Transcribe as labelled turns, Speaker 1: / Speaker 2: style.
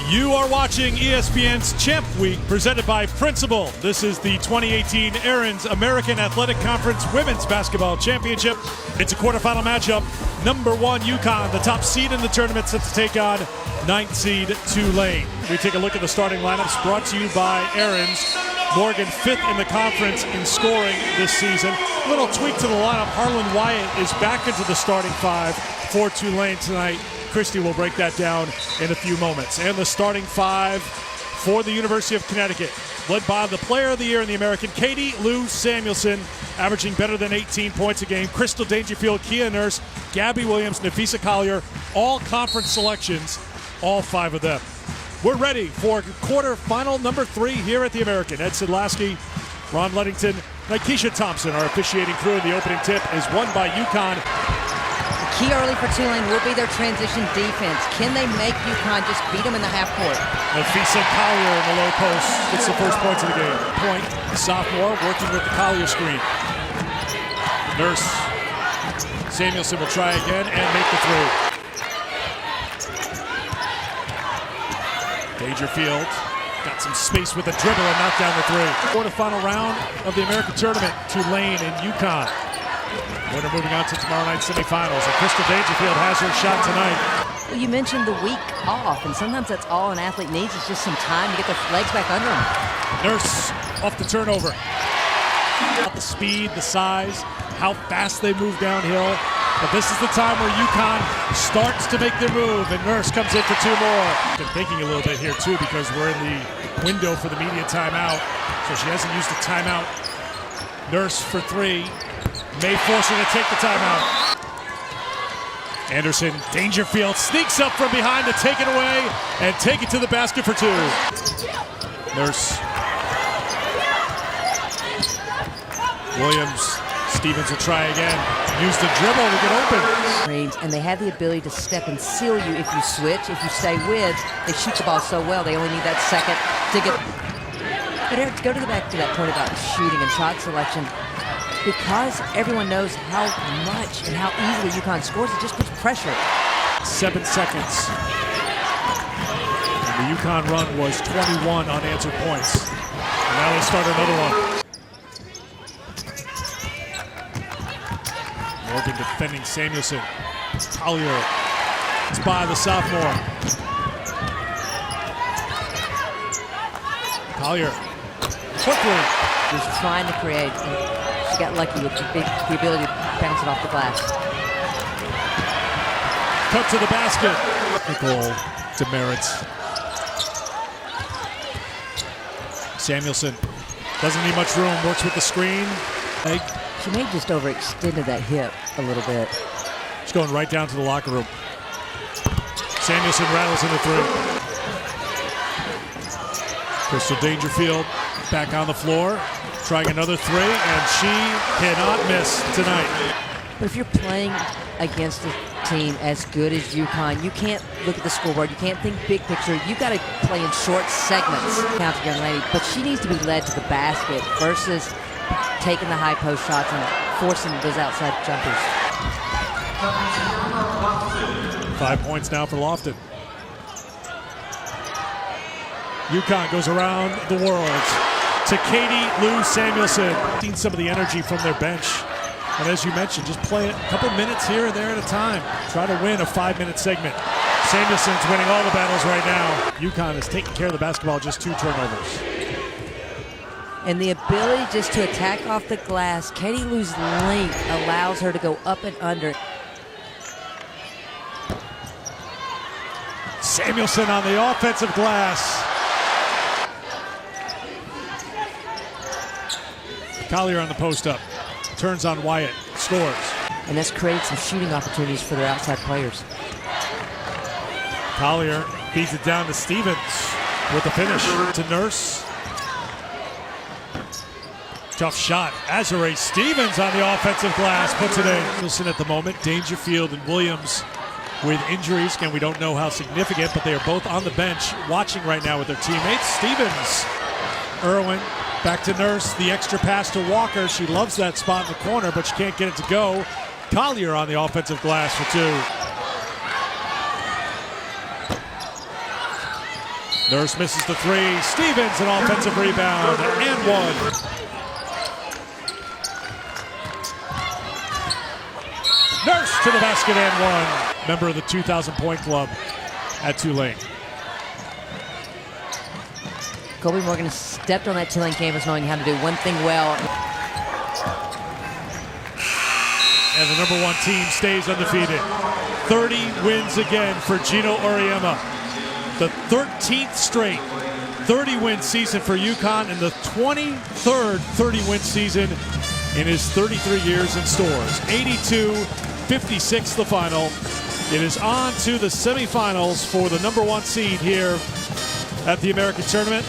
Speaker 1: You are watching ESPN's Champ Week presented by Principal. This is the 2018 Aaron's American Athletic Conference Women's Basketball Championship. It's a quarterfinal matchup. Number 1 UConn, the top seed in the tournament, set to take on 9th seed Tulane. We take a look at the starting lineups brought to you by Aaron's. Morgan 5th in the conference in scoring this season. A little tweak to the lineup. Harlan Wyatt is back into the starting 5 for Tulane tonight. Christy will break that down in a few moments. And the starting 5 for the University of Connecticut, led by the Player of the Year in the American, Katie Lou Samuelson, averaging better than 18 points a game. Crystal Dangerfield, Kia Nurse, Gabby Williams, Nafisa Collier, all conference selections, all 5 of them. We're ready for quarterfinal number 3 here at the American. Ed Sidlasky, Ron Ludington, Nikesha Thompson, our officiating crew, and the opening tip is won by UConn.
Speaker 2: Key early for Tulane will be their transition defense. Can they make UConn just beat them in the half court?
Speaker 1: Nafisa Collier in the low post gets the first points of the game. Point, the sophomore, working with the Collier screen. Nurse Samuelson will try again and make the three. Dangerfield got some space with a dribble and knocked down the three. Quarterfinal round of the American tournament, Tulane and UConn. Winner moving on to tomorrow night's semifinals. And Crystal Dangerfield has her shot tonight.
Speaker 2: Well, you mentioned the week off, and sometimes that's all an athlete needs is just some time to get their legs back under them.
Speaker 1: Nurse off the turnover. The speed, the size, how fast they move downhill. But this is the time where UConn starts to make their move, and Nurse comes in for 2 more. Been thinking a little bit here, too, because we're in the window for the media timeout. So she hasn't used the timeout. Nurse for 3. May force her to take the timeout. Anderson, Dangerfield sneaks up from behind to take it away and take it to the basket for 2. Nurse. Williams. Stevens will try again. Use the dribble to get open.
Speaker 2: And they have the ability to step and seal you if you switch. If you stay with, they shoot the ball so well, they only need that second to get. But Eric, to go to the back to that point about shooting and shot selection, because everyone knows how much and how easily UConn scores, it just puts pressure.
Speaker 1: 7 seconds. And the UConn run was 21 unanswered points. And now they start another one. Morgan defending Samuelson. Collier. It's by the sophomore. Collier. Quickly.
Speaker 2: Just trying to create. She got lucky with the ability to bounce it off the glass.
Speaker 1: Cut to the basket. Nicole demerits. Samuelson doesn't need much room. Works with the screen.
Speaker 2: She may have just overextended that hip a little bit.
Speaker 1: She's going right down to the locker room. Samuelson rattles in the 3. Crystal Dangerfield back on the floor. Trying another 3, and she cannot miss tonight.
Speaker 2: But if you're playing against a team as good as UConn, you can't look at the scoreboard. You can't think big picture. You've got to play in short segments. Counts young lady, but she needs to be led to the basket versus taking the high post shots and forcing those outside jumpers.
Speaker 1: 5 points now for Lofton. UConn goes around the world to Katie Lou Samuelson. Seen some of the energy from their bench. And as you mentioned, just play a couple minutes here and there at a time. Try to win a 5-minute segment. Samuelson's winning all the battles right now. UConn is taking care of the basketball, just 2 turnovers.
Speaker 2: And the ability just to attack off the glass, Katie Lou's length allows her to go up and under.
Speaker 1: Samuelson on the offensive glass. Collier on the post up. Turns on Wyatt. Scores.
Speaker 2: And that's created some shooting opportunities for their outside players.
Speaker 1: Collier feeds it down to Stevens with the finish. To Nurse. Tough shot. Azure Stevens on the offensive glass. Puts it in. Listen at the moment. Dangerfield and Williams with injuries. Again, we don't know how significant, but they are both on the bench watching right now with their teammates. Stevens. Irwin. Back to Nurse, the extra pass to Walker. She loves that spot in the corner, but she can't get it to go. Collier on the offensive glass for 2. Nurse misses the three. Stevens, an offensive rebound, and one. Nurse to the basket and one. Member of the 2,000-point club at Tulane.
Speaker 2: Kobe Morgan stepped on that Tulane campus knowing how to do one thing well.
Speaker 1: And the number one team stays undefeated. 30 wins again for Gino Auriemma. The 13th straight 30-win season for UConn and the 23rd 30-win season in his 33 years in stores. 82-56 the final. It is on to the semifinals for the number one seed here at the American Tournament.